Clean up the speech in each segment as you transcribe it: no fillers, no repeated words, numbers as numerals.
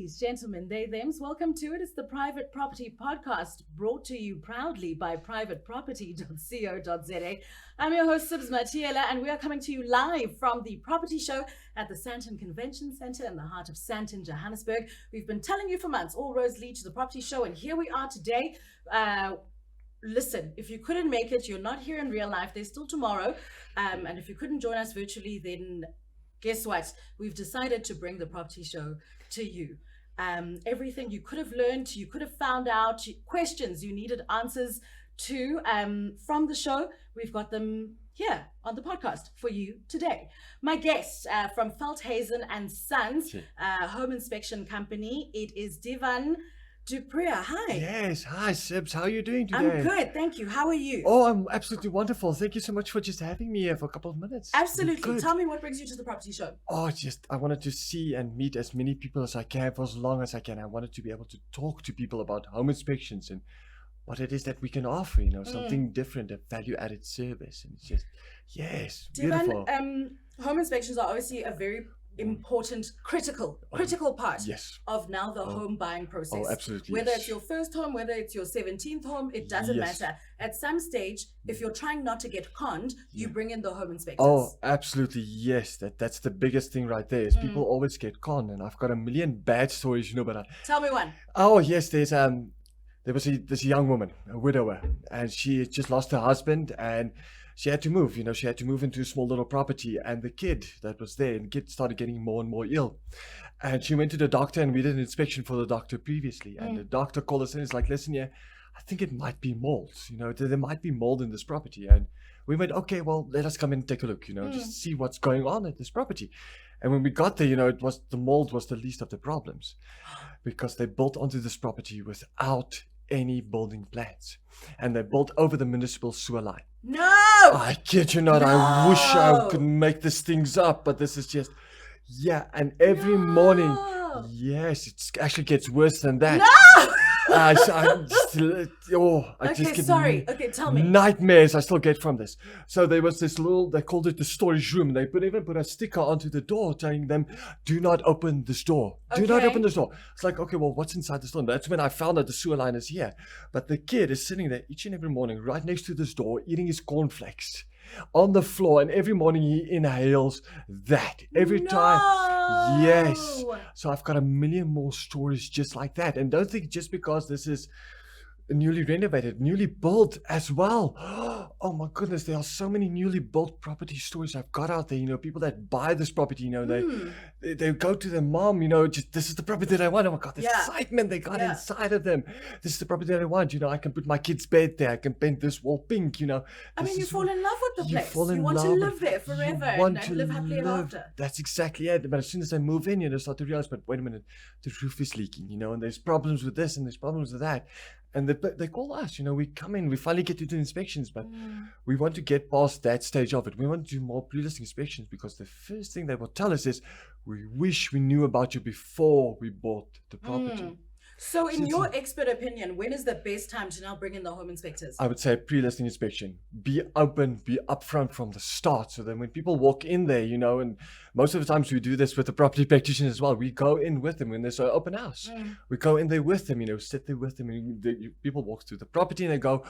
Ladies, gentlemen, they, thems, welcome to it. It's the Private Property Podcast, brought to you proudly by privateproperty.co.za. I'm your host, Sibs Matiela, and we are coming to you live from the property show at the Sandton Convention Centre in the heart of Sandton, Johannesburg. We've been telling you for months, all roads lead to the property show, and here we are today. Listen, if you couldn't make it, you're not here in real life, there's still tomorrow. And if you couldn't join us virtually, then guess what? We've decided to bring the property show to you. Everything you could have learned, you could have found out, questions you needed answers to from the show, we've got them here on the podcast for you today. My guest from Veldhhuizen Sons, home inspection company, it is Divan Du Preez. Hi. Yes, hi Sibs, how are you doing today? I'm good, thank you. How are you? Oh, I'm absolutely wonderful. Thank you so much for just having me here for a couple of minutes. Absolutely. Tell me what brings you to the property show. Oh, I wanted to see and meet as many people as I can for as long as I can. I wanted to be able to talk to people about home inspections and what it is that we can offer, something different, a value-added service. And it's just, yes, beautiful. Home inspections are obviously a very important, critical part of now the home buying process. Oh, absolutely. Whether it's your first home, whether it's your 17th home, it doesn't matter. At some stage, if you're trying not to get conned, you bring in the home inspectors. Oh, absolutely, yes. That's the biggest thing right there is people always get conned, and I've got a million bad stories, but tell me one. Oh, yes, there was this young woman, a widower, and she had just lost her husband, and she had to move, she had to move into a small little property, and the kid that was there, and the kid started getting more and more ill. And she went to the doctor, and we did an inspection for the doctor previously. And the doctor called us and he's like, listen, I think it might be mold, there might be mold in this property. And we went, okay, well, let us come in and take a look, just see what's going on at this property. And when we got there, the mold was the least of the problems because they built onto this property without any building plans, and they built over the municipal sewer line. No, I kid you not. No. I wish I could make these things up, but this is just, and every morning, yes, it actually gets worse than that. No. Okay, tell me. Nightmares I still get from this. So there was this they called it the storage room. They even put a sticker onto the door telling them, do not open this door. Do not open this door. It's like, okay, well, what's inside this door? And that's when I found out the sewer line is here. But the kid is sitting there each and every morning right next to this door, eating his cornflakes on the floor, and every morning he inhales that every time. Yes. So I've got a million more stories just like that. And don't think just because this is newly renovated, newly built as well. Oh my goodness, there are so many newly built property stories I've got out there. People that buy this property, they go to their mom, just this is the property that I want. Oh my God, the excitement they got inside of them. This is the property that I want. I can put my kid's bed there. I can paint this wall pink. I mean, you fall in love with the place. You want to live there forever and live happily ever after. That's exactly it. But as soon as they move in, they start to realize, but wait a minute, the roof is leaking, and there's problems with this and there's problems with that. And they call us, we come in, we finally get to do inspections, but we want to get past that stage of it. We want to do more pre-listing inspections because the first thing they will tell us is, we wish we knew about you before we bought the property. So in your expert opinion, when is the best time to now bring in the home inspectors? I would say pre-listing inspection. Be open, be upfront from the start. So then when people walk in there, and most of the times we do this with the property practitioners as well. We go in with them when there's an open house. We go in there with them, sit there with them. And people walk through the property and they go,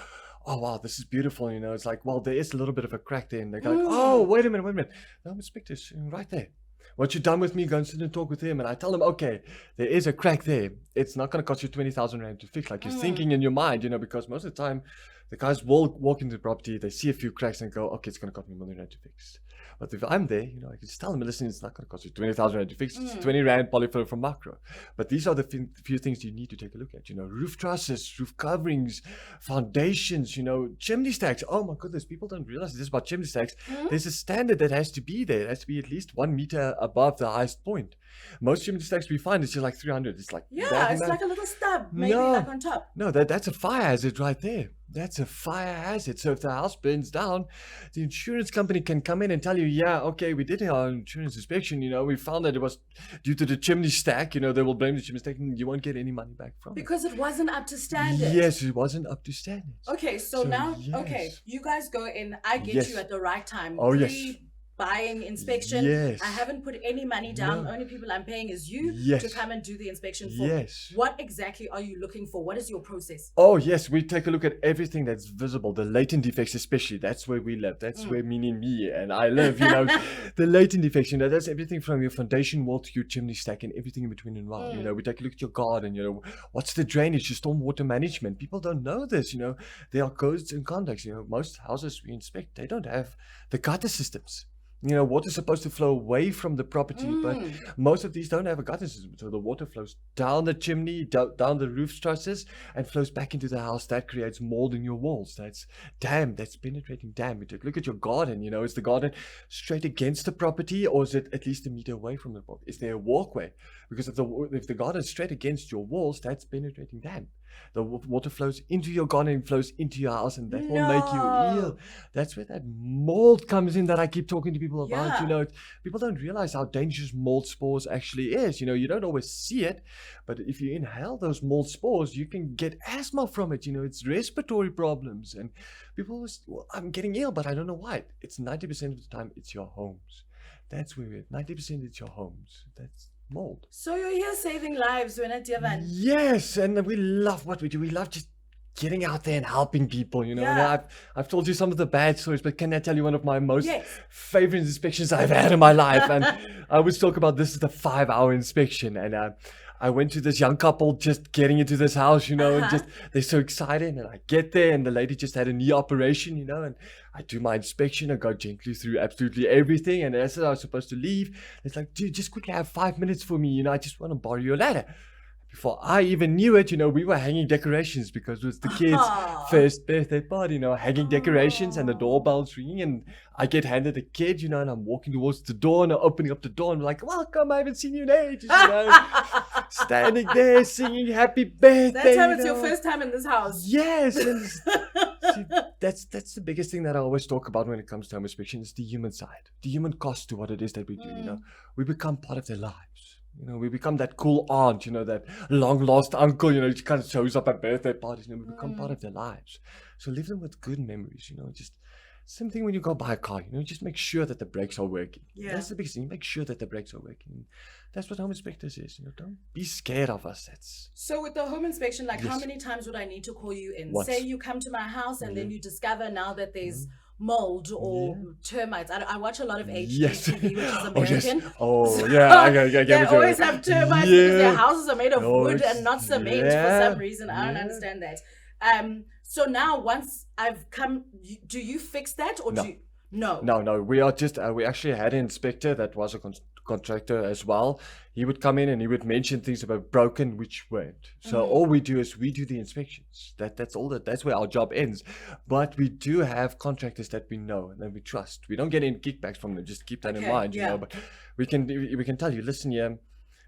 oh, wow, this is beautiful. It's like, well, there is a little bit of a crack there. And they go, like, oh, wait a minute. The home inspector's right there. Once you're done with me, go and sit and talk with him. And I tell them, okay, there is a crack there. It's not going to cost you 20,000 Rand to fix, like you're thinking in your mind, because most of the time, the guys will walk into the property, they see a few cracks and go, okay, it's going to cost me 1 million Rand to fix. But if I'm there, I can just tell them, listen, it's not going to cost you 20,000 Rand to fix. It's 20 Rand polyfiller from Macro. But these are the few things you need to take a look at. Roof trusses, roof coverings, foundations, chimney stacks. Oh my goodness, people don't realize this about chimney stacks. There's a standard that has to be there. It has to be at least 1 meter above the highest point. Most chimney stacks we find is just like 300. It's like it's like a little stub, maybe like on top. No, that's a fire hazard right there. That's a fire hazard. So if the house burns down, the insurance company can come in and tell you, okay, we did our insurance inspection. We found that it was due to the chimney stack. They will blame the chimney stack and you won't get any money back from it. Because it wasn't up to standard. Yes, it wasn't up to standard. Okay, so now, you guys go in. I get you at the right time. Oh, yes. buying inspection. Yes. I haven't put any money down. No. The only people I'm paying is you Yes. to come and do the inspection for Yes. me. What exactly are you looking for? What is your process? Oh yes, we take a look at everything that's visible, the latent defects especially. That's where we live. That's where meaning me and I live, you know. The latent defects, you know, that's everything from your foundation wall to your chimney stack and everything in between and around. You know, we take a look at your garden, you know, what's the drainage, your stormwater management. People don't know this, you know. There are codes and conducts, you know. Most houses we inspect, they don't have the gutter systems. You know, water's supposed to flow away from the property, but most of these don't have a gutter system. So the water flows down the chimney, down the roof trusses, and flows back into the house. That creates mold in your walls. That's damp, that's penetrating damp. You take a look at your garden, you know, is the garden straight against the property, or is it at least a meter away from the property? Is there a walkway? Because if the garden is straight against your walls, that's penetrating damp. The water flows into your garden and flows into your house, and that will make you ill. That's where that mold comes in that I keep talking to people about. You know, people don't realize how dangerous mold spores actually is. You know, you don't always see it, but if you inhale those mold spores, you can get asthma from it. You know, it's respiratory problems, and people always, well, I'm getting ill, but I don't know why. It's 90% of the time, it's your homes. That's where we're 90% it's your homes. That's mold. So you're here saving lives, when at Divan. Yes, and we love what we do. We love just getting out there and helping people, you know. And I've told you some of the bad stories, but can I tell you one of my most favorite inspections I've had in my life? And I always talk about this is the 5-hour inspection, and I went to this young couple just getting into this house, you know, and just they're so excited, and I get there and the lady just had a knee operation, you know, and I do my inspection. I go gently through absolutely everything, and as I was supposed to leave, it's like, dude, just quickly have 5 minutes for me, you know, I just want to borrow your ladder. Before I even knew it, you know, we were hanging decorations because it was the kids' first birthday party, you know, hanging decorations, and the doorbell's ringing, and I get handed a kid, you know, and I'm walking towards the door, and I'm opening up the door, and I'm like, welcome, I haven't seen you in ages, you know, standing there singing happy birthday. That time it's your first time in this house. Yes, and see, that's the biggest thing that I always talk about when it comes to home inspection is the human side, the human cost to what it is that we do, you know. We become part of their lives. You know, we become that cool aunt, you know, that long-lost uncle, you know, which kind of shows up at birthday parties. You know, we become part of their lives. So leave them with good memories, you know, just same thing when you go buy a car, you know, just make sure that the brakes are working. That's the biggest thing. Make sure that the brakes are working. That's what home inspectors is, you know, don't be scared of us. So with the home inspection, like how many times would I need to call you in? Once. Say you come to my house and then you discover now that there's mold or termites. I watch a lot of HGTV, which is American. They always have termites because their houses are made of wood and not cement for some reason. I don't understand that. So now once I've come, do you fix that or do you? No. We are just we actually had an inspector that was a contractor as well. He would come in and he would mention things about broken which weren't. So all we do is we do the inspections. That's all. That's where our job ends. But we do have contractors that we know and that we trust. We don't get any kickbacks from them. Just keep that in mind, you know. But we can tell you, listen,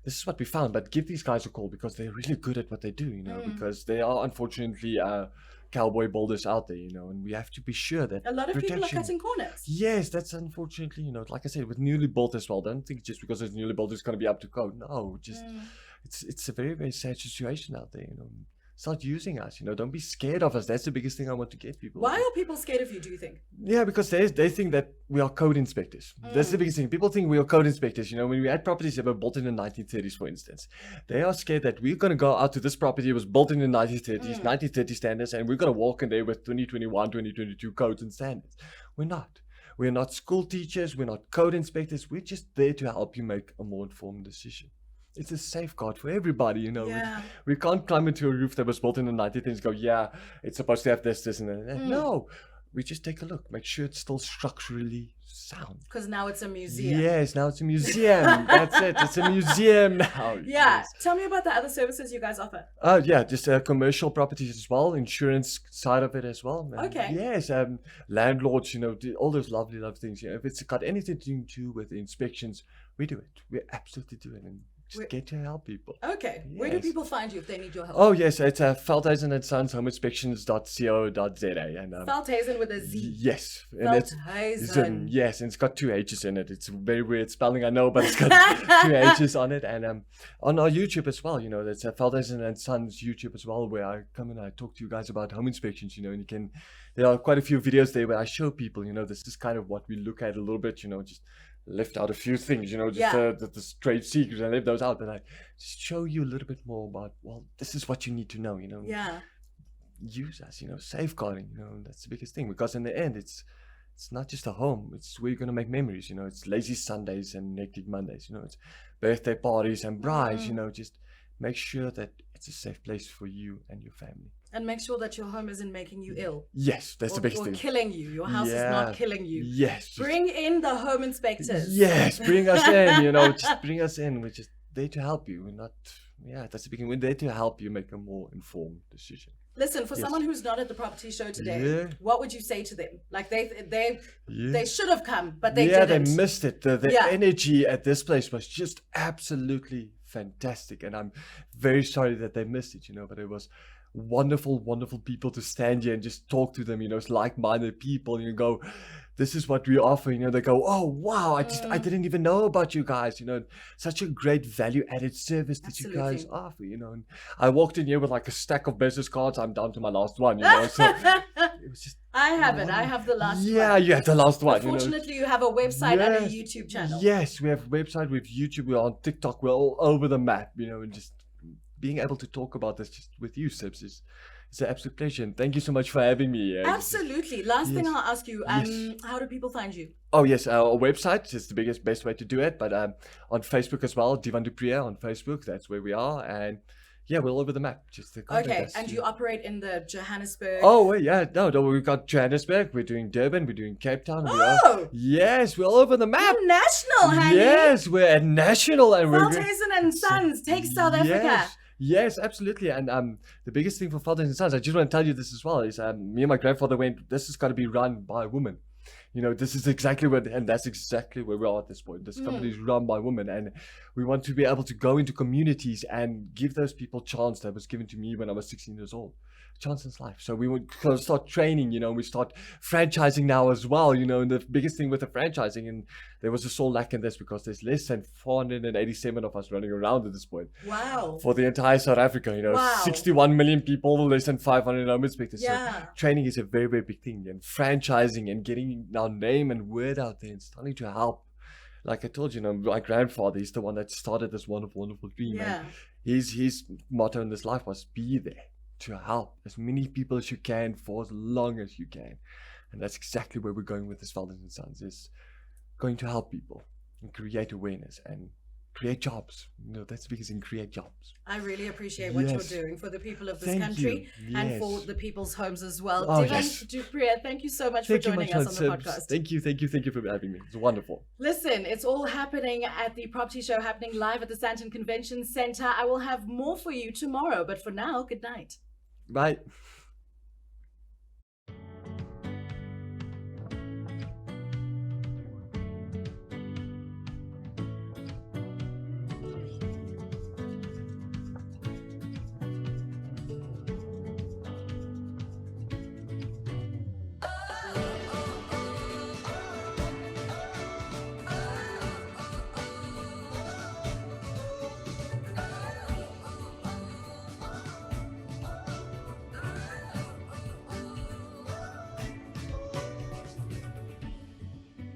this is what we found, but give these guys a call because they're really good at what they do, you know, because they are unfortunately cowboy builders out there, you know, and we have to be sure that a lot of people are cutting corners. Yes, that's unfortunately, you know, like I said, with newly built as well. Don't think just because it's newly built it's going to be up to code. No, just it's a very, very sad situation out there, you know. Start using us, you know. Don't be scared of us. That's the biggest thing I want to get people. Why are people scared of you, do you think? Yeah, because they think that we are code inspectors. That's the biggest thing. People think we are code inspectors. You know, when we had properties that were built in the 1930s, for instance, they are scared that we're going to go out to this property. It was built in the 1930s, 1930 standards, and we're going to walk in there with 2021, 2022 codes and standards. We're not. We're not school teachers. We're not code inspectors. We're just there to help you make a more informed decision. It's a safeguard for everybody, you know. We can't climb into a roof that was built in the 1930s and go, it's supposed to have this, and that. No, we just take a look, make sure it's still structurally sound. Because now it's a museum. Yes, now it's a museum. That's it. It's a museum now. Tell me about the other services you guys offer. Just commercial properties as well, insurance side of it as well. Yes, landlords, you know, all those lovely things. You know, if it's got anything to do with inspections, we do it. We absolutely do it. And just get to help people. Okay. Where do Yes. people find you if they need your help? Oh yes, it's Veldhhuizen Sons homeinspections.co.za and Veldhhuizen with a Z. yes, and it's Veldhhuizen. yes, and it's got 2 H's in it. It's a very weird spelling, I know, but it's got 2 H's on it. And on our YouTube as well, that's Veldhhuizen Sons YouTube as well, where I come and I talk to you guys about home inspections, and there are quite a few videos there where I show people, this is kind of what we look at a little bit, just left out a few things, the trade secrets, I left those out, but I just show you a little bit more about, well, this is what you need to know, Yeah. use us, safeguarding, that's the biggest thing, because in the end, it's not just a home, it's where you're going to make memories, it's lazy Sundays and hectic Mondays, it's birthday parties and brides, just make sure that it's a safe place for you and your family. And make sure that your home isn't making you ill. Yes, that's the biggest or thing. killing you. Your house is not killing you. Yes. Bring in the home inspectors. Yes, bring us in, just bring us in. We're just there to help you. We're not, that's the beginning. We're there to help you make a more informed decision. Listen, for someone who's not at the property show today, Yeah. what would you say to them? Like they Yeah. should have come, but they didn't. They missed it. The energy at this place was just absolutely fantastic. And I'm very sorry that they missed it, but it was wonderful, wonderful people to stand here and just talk to them, it's like-minded people, go, this is what we offer, they go, oh wow, I didn't even know about you guys, such a great value-added service that Absolutely. You guys offer, and I walked in here with like a stack of business cards. I'm down to my last one, so it was just I have it. I have the last one. Yeah, you have the last one. Fortunately, you have a website and a YouTube channel. Yes, we have a website, we have YouTube, we're on TikTok, we're all over the map, and just being able to talk about this just with you, Sibs, is an absolute pleasure. And thank you so much for having me. Absolutely. Last thing I'll ask you, Yes. how do people find you? Oh, yes, our website is the best way to do it. But on Facebook as well, Divan Du Preez on Facebook, that's where we are. And yeah, we're all over the map. Just to contact Okay, us, and you operate in the Johannesburg. Oh, well, yeah, no, we've got Johannesburg, we're doing Durban, we're doing Cape Town. Yes, we're all over the map. You're national, honey. Yes, we're at national. And Veldhhuizen Sons take South Africa. Yes, absolutely. And the biggest thing for Veldhhuizen Sons, I just want to tell you this as well, is me and my grandfather went, this has got to be run by women. This is exactly and that's exactly where we are at this point. This company is run by women, and we want to be able to go into communities and give those people chance that was given to me when I was 16 years old. Chance in life. So we would start training, we start franchising now as well, and the biggest thing with the franchising, and there was a sore lack in this because there's less than 487 of us running around at this point. Wow. For the entire South Africa, Wow. 61 million people, less than 500 home inspectors. Yeah. So training is a very, very big thing, and franchising and getting our name and word out there and starting to help. Like I told you, my grandfather, he's the one that started this wonderful, wonderful dream. Yeah. And his motto in this life was be there to help as many people as you can for as long as you can. And that's exactly where we're going with this Veldhhuizen Sons, is going to help people and create awareness and create jobs. That's the biggest thing, create jobs. I really appreciate what Yes. you're doing for the people of this Thank country you. and Yes. for the people's homes as well. Oh, Divan yes. Du Preez, thank you so much for Thank you joining much, us on the Sibs. podcast. Thank you for having me. It's wonderful. Listen, it's all happening at the property show, happening live at the Sandton Convention Centre. I will have more for you tomorrow, but for now, good night. Bye.